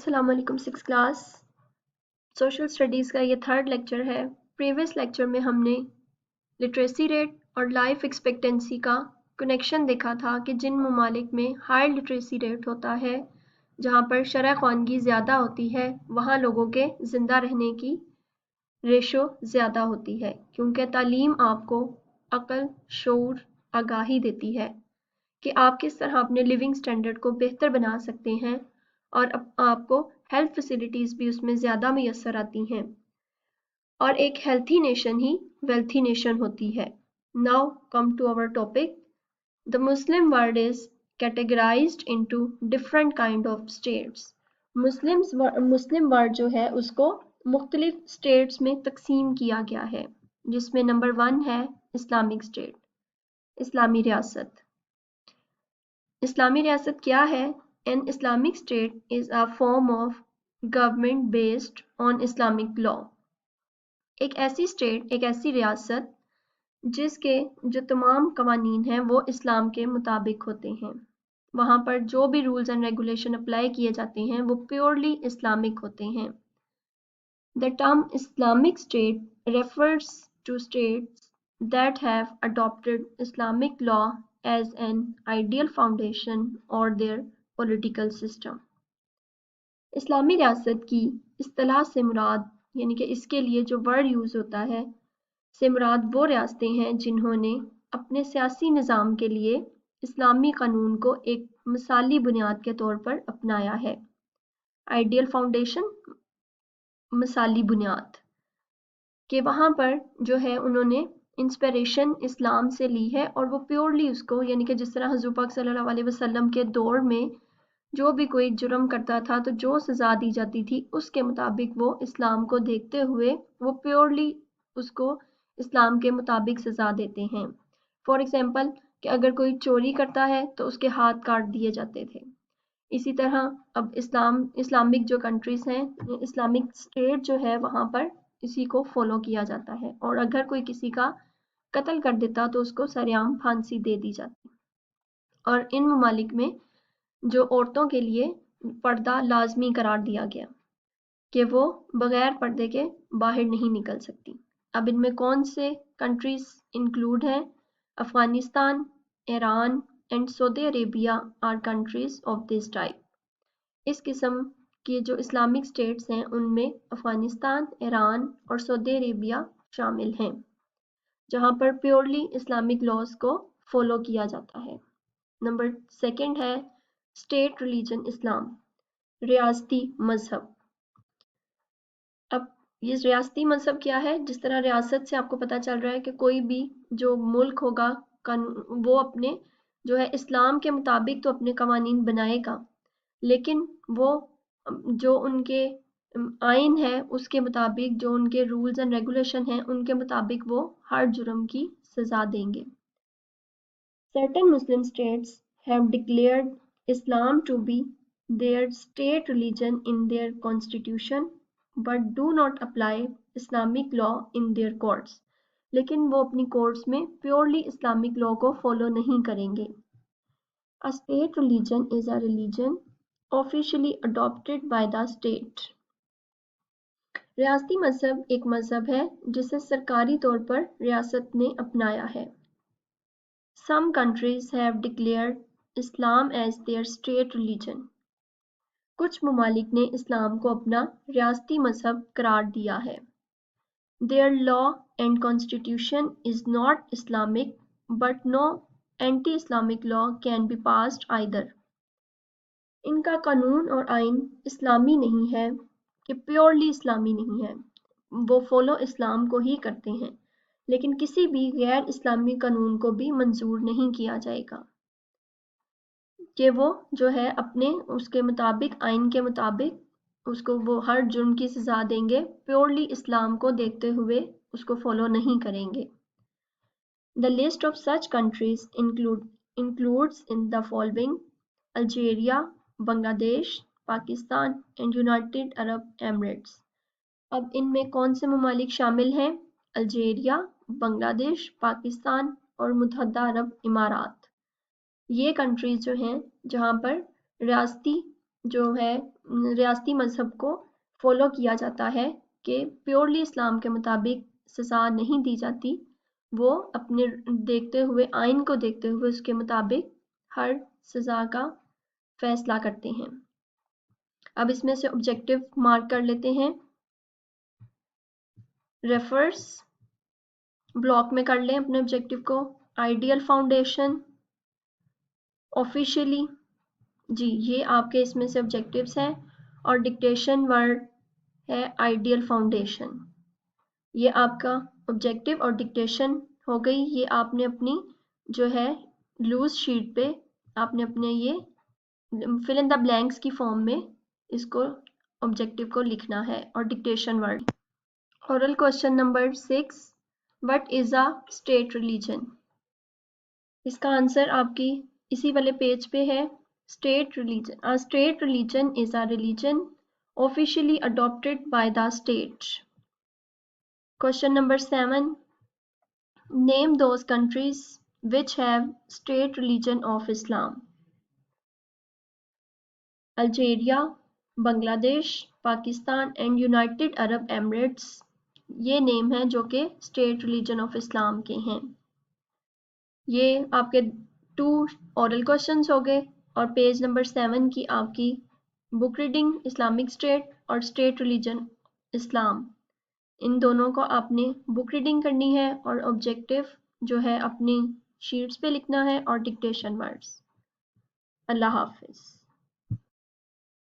अस्सलाम वालेकुम six class social studies का ये थर्ड लेक्चर है। प्रीवियस लेक्चर में हमने लिटरेसी रेट और लाइफ एक्सपेक्टेंसी का कनेक्शन देखा था कि जिन ममालिक में हाई लिटरेसी रेट होता है, जहाँ पर शरह ख़वानगी ज़्यादा होती है, वहाँ लोगों के ज़िंदा रहने की रेशो ज़्यादा होती है, क्योंकि तालीम आपको अक़ल, शऊर, आगाही देती है कि आप किस तरह अपने लिविंग स्टैंडर्ड को बेहतर बना सकते हैं और आपको हेल्थ फैसिलिटीज़ भी उसमें ज़्यादा मैसर आती हैं। और एक हेल्थी नेशन ही वेल्थी नेशन होती है। Now come to our topic. The Muslim world is categorised into different kind of states. Muslim world जो है उसको मुख्तलिफ स्टेट्स में तकसीम किया गया है, जिसमें नंबर 1 है इस्लामिक स्टेट, इस्लामी रियासत। इस्लामी रियासत क्या है? An Islamic state is a form of government based on Islamic law. एक ऐसी स्टेट, एक ऐसी रियासत जिसके जो तमाम कवानीन हैं वो इस्लाम के मुताबिक होते हैं। वहाँ पर जो भी रूल्स एंड रेगुलेशन अप्लाई किए जाते हैं वो प्योरली इस्लामिक होते हैं। The term Islamic state refers to states that have adopted Islamic law as an ideal foundation or their political system. इस्लामी रियासत की इस्तिलाह से मुराद, यानी कि इसके लिए जो वर्ड यूज़ होता है, से मुराद वो रियासतें हैं जिन्होंने अपने सियासी निज़ाम के लिए इस्लामी कानून को एक मिसाली बुनियाद के तौर पर अपनाया है। आइडियल फाउंडेशन, मिसाली बुनियाद, कि वहाँ पर जो है उन्होंने इंस्पिरेशन इस्लाम से ली है और वो प्योरली उसको, यानी कि जिस तरह हुज़ूर पाक सल्लल्लाहु अलैहि वसल्लम के दौर में जो भी कोई जुर्म करता था तो जो सज़ा दी जाती थी उसके मुताबिक वो इस्लाम को देखते हुए वो प्योरली उसको इस्लाम के मुताबिक सज़ा देते हैं। फॉर एग्ज़ाम्पल कि अगर कोई चोरी करता है तो उसके हाथ काट दिए जाते थे। इसी तरह अब इस्लामिक जो कंट्रीज़ हैं, इस्लामिक स्टेट जो है वहाँ पर इसी को फॉलो किया जाता है, और अगर कोई किसी का कत्ल कर देता तो उसको सरेआम फांसी दे दी जाती। और इन ममालिक में जो औरतों के लिए पर्दा लाजमी करार दिया गया कि वो बग़ैर पर्दे के बाहर नहीं निकल सकती। अब इनमें कौन से कंट्रीज़ इंक्लूड हैं? Afghanistan, Iran and Saudi Arabia are countries of this type. इस किस्म के जो इस्लामिक स्टेट्स हैं उनमें अफ़गानिस्तान, ईरान और सऊदी अरेबिया शामिल हैं, जहाँ पर प्योरली इस्लामिक लॉज को फॉलो किया जाता है। नंबर 2 है स्टेट रिलीजन इस्लाम, रियासती मज़हब। अब ये रियासती मज़हब क्या है? जिस तरह रियासत से आपको पता चल रहा है कि कोई भी जो मुल्क होगा वो अपने जो है इस्लाम के मुताबिक तो अपने कवानीन बनाएगा, लेकिन वो जो उनके आइन है उसके मुताबिक, जो उनके रूल्स एंड रेगुलेशन हैं उनके मुताबिक वो हर जुर्म की सज़ा देंगे। Certain Muslim states have declared Islam to be their state religion in their constitution but do not apply Islamic law in their courts. लेकिन वो अपनी कोर्ट्स में प्योरली इस्लामिक लॉ को फॉलो नहीं करेंगे। A state religion is a religion officially adopted by the state. रियासती मज़हब एक मज़हब है जिसे सरकारी तौर पर रियासत ने अपनाया है। Some countries have declared Islam as their state religion. कुछ ममालिक ने इस्लाम को अपना रियासती मज़हब करार दिया है। Their law and constitution is not Islamic, but no anti-Islamic law can be passed either. इनका कानून और आइन इस्लामी नहीं है, कि प्योरली इस्लामी नहीं है, वो फॉलो इस्लाम को ही करते हैं, लेकिन किसी भी गैर इस्लामी कानून को भी मंजूर नहीं किया जाएगा कि वो जो है अपने उसके मुताबिक, आइन के मुताबिक उसको वो हर जुर्म की सज़ा देंगे, प्योरली इस्लाम को देखते हुए उसको फॉलो नहीं करेंगे। The list of such countries includes in the following: Algeria, Bangladesh, Pakistan and United Arab Emirates. अब इनमें कौन से ममालिक शामिल हैं? अल्जीरिया, बांग्लादेश, पाकिस्तान और मुत्तहदा अरब इमारात। ये कंट्रीज़ जो हैं जहाँ पर रियासती جو ہے ریاستی مذہب کو فالو کیا جاتا ہے کہ پیورلی اسلام کے مطابق سزا نہیں دی جاتی، وہ اپنے دیکھتے ہوئے آئین کو دیکھتے ہوئے اس کے مطابق ہر سزا کا فیصلہ کرتے ہیں۔ اب اس میں سے آبجیکٹیو مارک کر لیتے ہیں۔ ریفرس بلاک میں کر لیں اپنے آبجیکٹیو کو۔ آئیڈیل فاؤنڈیشن، آفیشیلی، جی یہ آپ کے اس میں سے آبجیکٹیوز ہیں، اور ڈکٹیشن ورڈ ہے آئیڈیل فاؤنڈیشن۔ یہ آپ کا آبجیکٹیو اور ڈکٹیشن ہو گئی۔ یہ آپ نے اپنی جو ہے لوز شیٹ پہ آپ نے اپنے یہ فل ان دا بلینکس کی فارم میں اس کو آبجیکٹیو کو لکھنا ہے، اور dictation word. Oral question number 6، what is a state religion? اس کا آنسر آپ کی اسی والے پیج پہ ہے۔ State religion, a state religion is a religion officially adopted by the state. Question number 7, name those countries which have state religion of Islam. Algeria, Bangladesh, Pakistan and United Arab Emirates یہ name ہیں جو کہ state religion of اسلام کے ہیں۔ یہ آپ کے 2 oral questions ہو گئے، اور پیج نمبر 7 کی آپ کی بک ریڈنگ اسلامک اسٹیٹ اور اسٹیٹ ریلیجن اسلام، ان دونوں کو آپ نے بک ریڈنگ کرنی ہے، اور آبجیکٹیو جو ہے اپنی شیٹس پہ لکھنا ہے، اور ڈکٹیشن ورڈز۔ اللہ حافظ۔